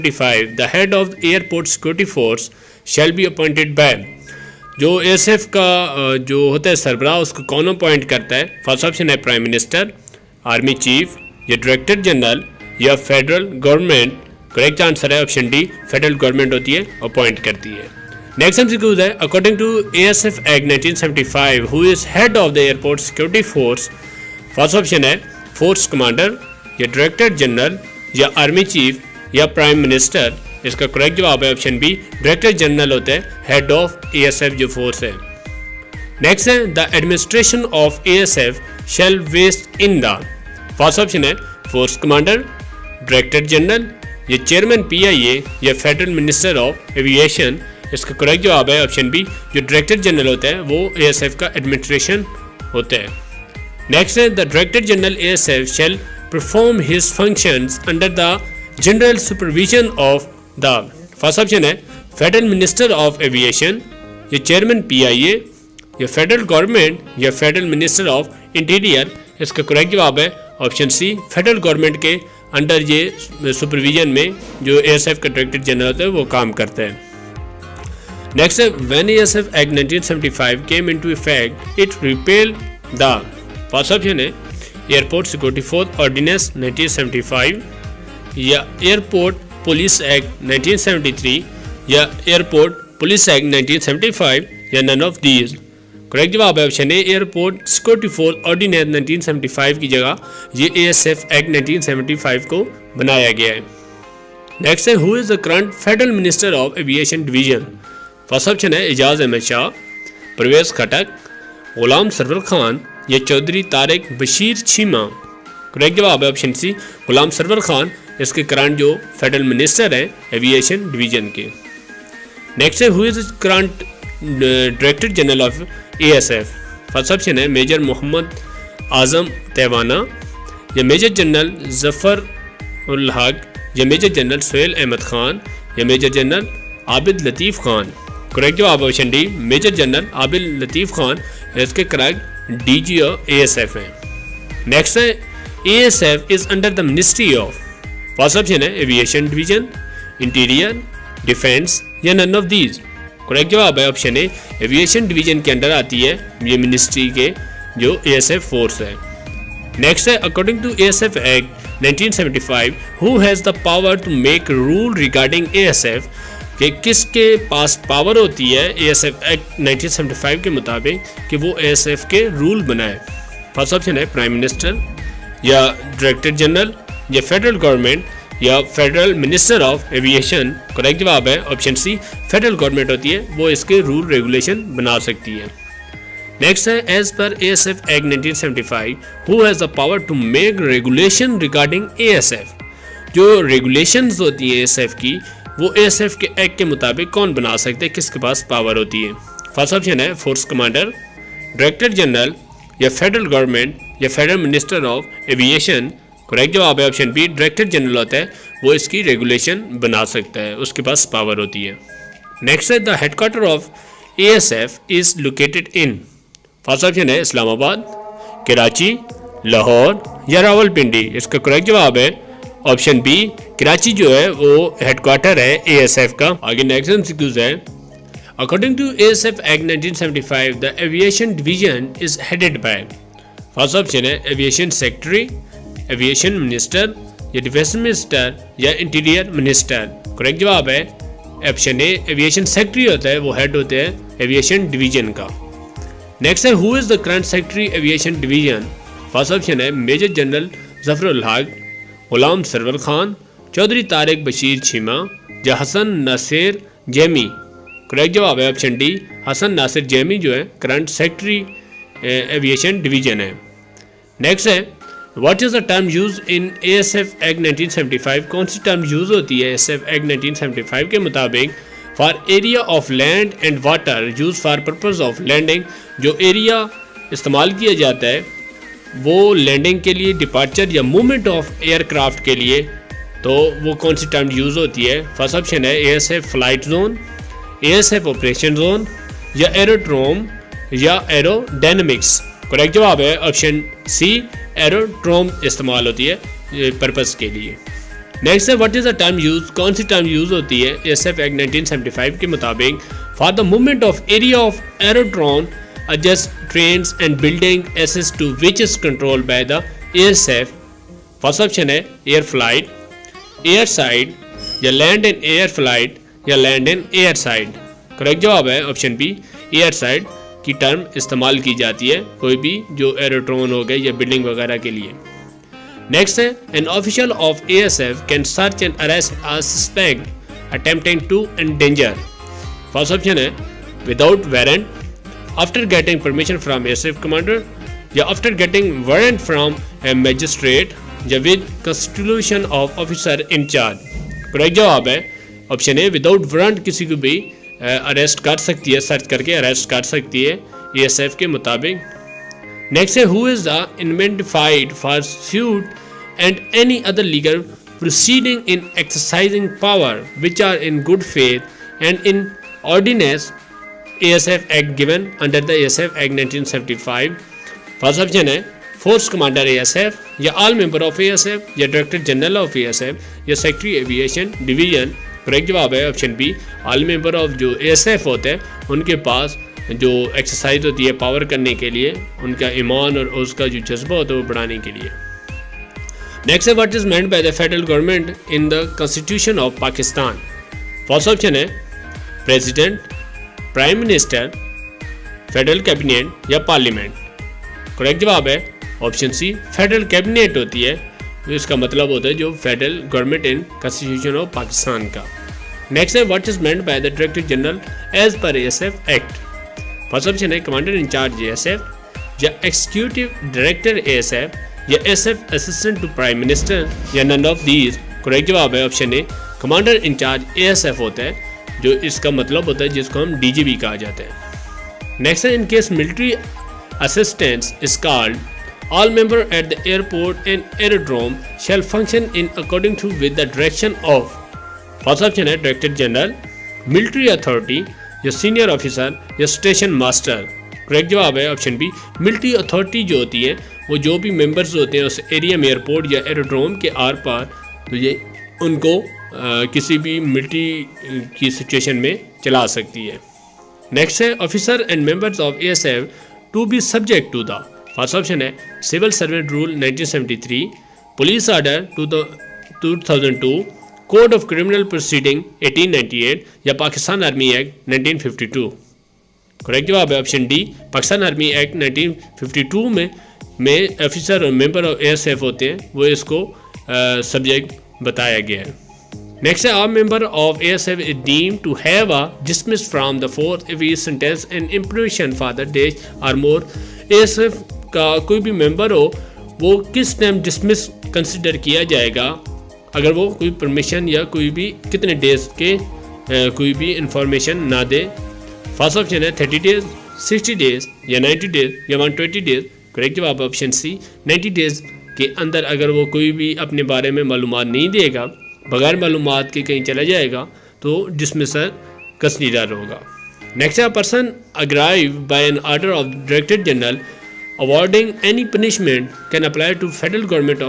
25 The head of the airport security force shall be appointed by जो ASF का जो होता है सरबराह उसको कौन अपॉइंट करता है। फर्स्ट ऑप्शन है प्राइम मिनिस्टर, आर्मी चीफ या डायरेक्टर जनरल या फेडरल गवर्नमेंट। करेक्ट आंसर है ऑप्शन डी, फेडरल गवर्नमेंट होती है अपॉइंट करती है। नेक्स्ट एमसीक्यू है according to ASF act 1975 who is head of the airport security force. First option है force commander या डायरेक्टर जनरल या आर्मी चीफ या प्राइम मिनिस्टर। इसका करेक्ट जवाब है ऑप्शन बी, डायरेक्टर जनरल होता है हेड ऑफ एएसएफ जो फोर्स है। नेक्स्ट है the administration of ASF shall vest in the. First option है फोर्स कमांडर, डायरेक्टर जनरल या चेयरमैन पीआईए या फेडरल मिनिस्टर ऑफ एविएशन। इसका करेक्ट जवाब है ऑप्शन बी, जो डायरेक्टर जनरल होता है वो एएसएफ का एडमिनिस्ट्रेशन होता है। नेक्स्ट है the director general ASF shall perform his functions under the general supervision of the. First option है फेडरल मिनिस्टर ऑफ एविएशन या चेयरमैन पीआईए या फेडरल गवर्नमेंट या फेडरल मिनिस्टर ऑफ इंटीरियर। इसका correct जवाब है ऑप्शन सी, फेडरल गवर्नमेंट के under ये supervision में जो एएसएफ का डायरेक्टर जनरल होता है वो काम करता है। नेक्स्ट है when ASF act 1975 came into effect it repel the. First option है एयरपोर्ट सिक्योरिटी फोर्स ऑर्डिनेंस 1975 या एयरपोर्ट पुलिस एक्ट 1973 या एयरपोर्ट पुलिस एक्ट 1975 या नन ऑफ दीज। करेक्ट जवाब है option A, airport security force ordinance 1975 की जगह ये ASF act 1975 को बनाया गया है। नेक्स्ट है who is the current federal minister of aviation division. First option है एजाज अहमद शाह, परवेज खटक, गुलाम सरवर खान या चौधरी तारिक बशीर चीमा। करेक्ट जवाब है ऑप्शन सी, गुलाम सरवर खान इसके करंट जो फेडरल मिनिस्टर हैं एविएशन डिवीजन के। नेक्स्ट है who is current director general of ASF. First option है मेजर मोहम्मद आजम तैवाना या मेजर जनरल जफर उल हक या मेजर जनरल सुहेल अहमद खान या major general Abid Latif Khan. Correct जवाब option D, major general Abid Latif Khan इसके करेक्ट डीजी एएसएफ हैं। नेक्स्ट है ASF is under the ministry of. First option है एविएशन डिवीजन, इंटीरियर, डिफेंस या नन ऑफ दीज। करेक्ट जवाब है ऑप्शन ए, एविएशन डिवीजन के under आती है ये मिनिस्ट्री के जो एएसएफ फोर्स है। नेक्स्ट है according to ASF act 1975 who has the power to make rule regarding ASF. कि किसके पास पावर होती है एएसएफ एक्ट 1975 के मुताबिक कि वो एएसएफ के रूल बनाए। फर्स्ट ऑप्शन है प्राइम मिनिस्टर या डायरेक्टर जनरल या फेडरल गवर्नमेंट या federal minister of aviation. Correct जवाब है ऑप्शन सी, फेडरल गवर्नमेंट होती है वो इसके रूल रेगुलेशन बना सकती है। नेक्स्ट है as per ASF act 1975 who has the power to make regulation regarding ASF. जो रेगुलेशंस होती है एएसएफ की वो एएसएफ के एक्ट के मुताबिक कौन बना सकते हैं, किसके पास पावर होती है। फर्स्ट ऑप्शन है फोर्स कमांडर, डायरेक्टर जनरल या फेडरल गवर्नमेंट या federal minister of aviation. Correct जवाब है ऑप्शन बी, डायरेक्टर जनरल होता है वो इसकी रेगुलेशन बना सकता है, उसके पास पावर होती है। नेक्स्ट है the headquarter of ASF is located in. First option है इस्लामाबाद, कराची, लाहौर या रावलपिंडी। इसका करेक्ट जवाब है ऑप्शन बी, कराची जो है वो हेडक्वार्टर है एएसएफ का। आगे नेक्स्ट एमसीक्यूज है according to ASF act 1975 the aviation division is headed by. First option है एविएशन सेक्रेटरी, एविएशन मिनिस्टर या डिफेंस मिनिस्टर या इंटीरियर मिनिस्टर। करेक्ट जवाब है ऑप्शन ए, एविएशन सेक्रेटरी होता है वो हेड होते हैं एविएशन डिवीजन का। नेक्स्ट है who is the current secretary aviation division. First option है मेजर जनरल जफर उल हक, गुलाम सरवर खान, चौधरी तारिक बशीर चीमा या हसन नासिर जैमी। करेक्ट जवाब है ऑप्शन डी, हसन नासिर जैमी जो है करंट सेक्रेटरी एविएशन डिवीजन है। नेक्स्ट है what is the term use in ASF act 1975। कौन सी टर्म यूज होती है एएसएफ एक्ट 1975 के मुताबिक for area of land and water use for purpose of landing. जो एरिया इस्तेमाल किया जाता है वो लैंडिंग के लिए, डिपार्चर या मूवमेंट ऑफ एयरक्राफ्ट के लिए, तो वो कौन सी टर्म यूज़ होती है। फर्स्ट ऑप्शन है ASF flight zone, ASF operation zone या एरोड्रोम या एरोडायनेमिक्स। करेक्ट जवाब है ऑप्शन सी, एरोड्रोम इस्तेमाल होती है पर्पस के लिए। नेक्स्ट है what is the term use, कौन सी टर्म यूज होती है एएसएफ एक्ट 1975 के मुताबिक for the movement of area of aerodrome adjust trains and building access to which is controlled by the ASF। First option है air flight, air side या land and air flight या land and air side. Correct जवाब है option B, air side की term इस्तेमाल की जाती है कोई भी जो एरोड्रोन हो गए या बिल्डिंग वगैरह के लिए। नेक्स्ट है an official of ASF can search and arrest a suspect attempting to endanger. First option है without warrant, after getting permission from ASF commander या after getting warrant from a magistrate या with constitution of officer in charge। Correct जवाब है option ए, without warrant किसी को भी arrest कर सकती है, सर्च करके अरेस्ट कर सकती है ASF के मुताबिक। नेक्स्ट है who is the indemnified for suit and any other legal proceeding in exercising power which are in good faith and in ordinance ASF Act given under the ASF Act 1975। First option है force commander ASF या all member of ASF या director general of ASF या secretary aviation division. Correct जवाब है option B, all member of जो ASF होते हैं उनके पास जो एक्सरसाइज होती है पावर करने के लिए, उनका ईमान और उसका जो जज्बा होता है वो बढ़ाने के लिए। नेक्स्ट है what is meant by the federal government in the constitution of Pakistan. First option है president, prime minister, federal cabinet या पार्लियामेंट। करेक्ट जवाब है ऑप्शन सी, फेडरल कैबिनेट होती है, तो इसका मतलब होता है जो federal government in constitution of Pakistan का। नेक्स्ट है what is meant by the director general as per ASF act. First option है कमांडर इंचार्ज ASF या एग्जीक्यूटिव डायरेक्टर ASF या ASF assistant to prime minister या नन ऑफ दीज। करेक्ट जवाब है option A, commander incharge ASF होता है, जो इसका मतलब होता है जिसको हम DGB कहा जाता है। नेक्स्ट है in case military assistance is called all member at the airport and aerodrome shall function in according to with the direction of. First option है डायरेक्टर जनरल, मिलिट्री अथॉरिटी या सीनियर ऑफिसर या station master. Correct जवाब है option B, military authority जो होती है वो जो भी मेंबर्स होते हैं उस एरिया में एयरपोर्ट या एरोड्रोम के आर पार, तो ये उनको किसी भी मिलिट्री की सिचुएशन में चला सकती है। नेक्स्ट है officer and members of ASF to be subject to the. First option है civil servant rule 1973, police order 2002, code of criminal proceeding 1898 या पाकिस्तान आर्मी एक्ट 1952। करेक्ट जवाब है option D, Pakistan army act 1952 में ऑफिसर और मेंबर ऑफ ASF होते हैं, वो इसको सब्जेक्ट बताया गया है। Next, a member of ASF is deemed to have a dismissed from the force if he is sentenced in imprisonment for the days or more। ASF का कोई भी मेंबर हो वो किस टाइम डिसमिस कंसिडर किया जाएगा अगर वो कोई परमिशन या कोई भी कितने डेज के कोई भी इंफॉर्मेशन ना दे। फर्स्ट ऑप्शन है 30 डेज, 60 डेज या 90 डेज या 120 डेज। करेक्ट जवाब ऑप्शन सी, 90 डेज के अंदर अगर वो कोई भी अपने बारे में मालूमात नहीं देगा, बगैर मालूमात के कहीं चला जाएगा, तो डिसमिसल कंसीडर होगा। नेक्स्ट है person aggrieved by an order of director general awarding any punishment can apply to federal government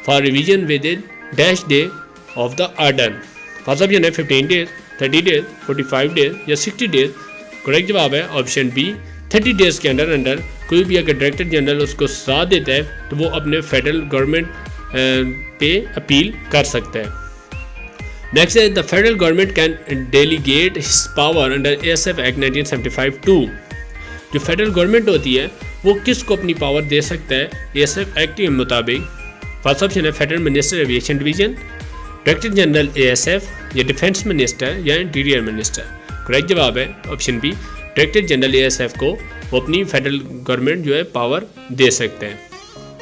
for revision within dash day of the order. First option है 15 डेज, 30 डेज, 45 डेज या 60 days. Correct जवाब है option B, 30 days के अंदर कोई भी अगर director general उसको साथ देता है तो वो अपने फेडरल गवर्नमेंट पे अपील कर सकता है। नेक्स्ट है the federal government can delegate his power under ASF act 1975 to. जो फेडरल गवर्नमेंट होती है वो किसको अपनी पावर दे सकता है ASF एक्ट के मुताबिक। फर्स्ट ऑप्शन है federal minister aviation division, director general ASF या डिफेंस मिनिस्टर या इंटीरियर मिनिस्टर। करेक्ट जवाब है option B, director general ASF को वो अपनी फेडरल गवर्नमेंट जो है पावर दे सकते हैं।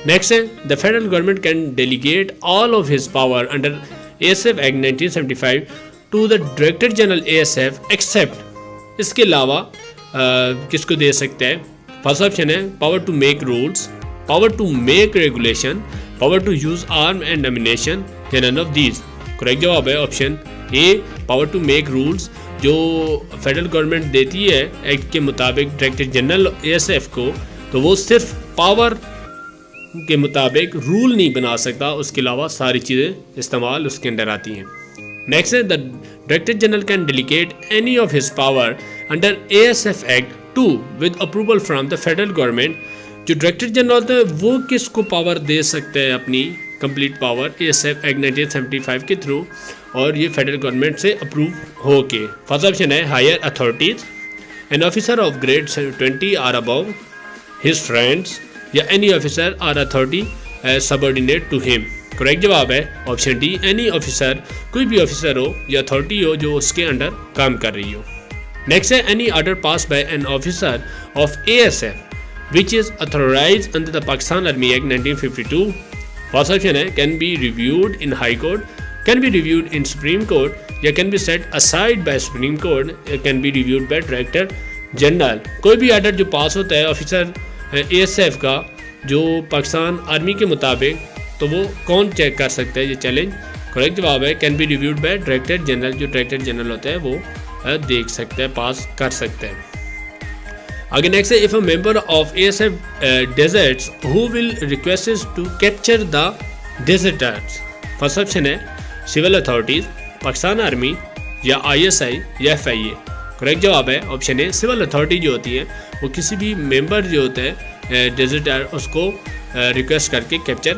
नेक्स्ट है the federal government can delegate all of his power under ASF act 1975 to the director general ASF except. इसके अलावा किसको दे सकते हैं? फर्स्ट ऑप्शन है power to make rules, power to make regulation, power to use arm and ammunition या none of these. Correct जवाब है option A, power to make rules जो फेडरल गवर्नमेंट देती है एक्ट के मुताबिक डायरेक्टर जनरल ASF को, तो वो सिर्फ पावर के मुताबिक रूल नहीं बना सकता, उसके अलावा सारी चीज़ें इस्तेमाल उसके अंदर आती हैं। नेक्स्ट है the director general can delegate any of his power under ASF act to with approval from the federal government. जो डायरेक्टर जनरल होते हैं वो किसको पावर दे सकते हैं, अपनी कंप्लीट पावर ASF एक्ट 1975 के थ्रू, और ये फेडरल गवर्नमेंट से अप्रूव हो के। फर्स्ट ऑप्शन है higher authorities, an officer of grade 20 or above his friends, या any officer or authority subordinate to him. Correct जवाब है ऑप्शन डी, एनी ऑफिसर, कोई भी ऑफिसर हो या अथॉरिटी हो जो उसके अंडर काम कर रही हो। नेक्स्ट है any order pass by an officer of ASF which is authorized under the Pakistan Army Act 1952. First option है can be reviewed in High Court, can be reviewed in Supreme Court, या can be set aside by Supreme Court, can be reviewed by Director General। कोई भी order जो पास होता है officer ASF का जो Pakistan army के मुताबिक, तो वो कौन चेक कर सकता है ये चैलेंज। करेक्ट जवाब है can be reviewed by director general, जो डायरेक्टर जनरल होता है वो देख सकते हैं, पास कर सकते हैं। आगे नेक्स्ट है if a member of ASF deserts who will request to capture the deserters. First option है सिविल अथॉरिटीज, पाकिस्तान आर्मी, या ISI या FIA। करेक्ट जवाब है ऑप्शन है सिविल अथॉरिटी जो होती है वो किसी भी मेंबर जो होता है डेजर्टर उसको रिक्वेस्ट करके कैप्चर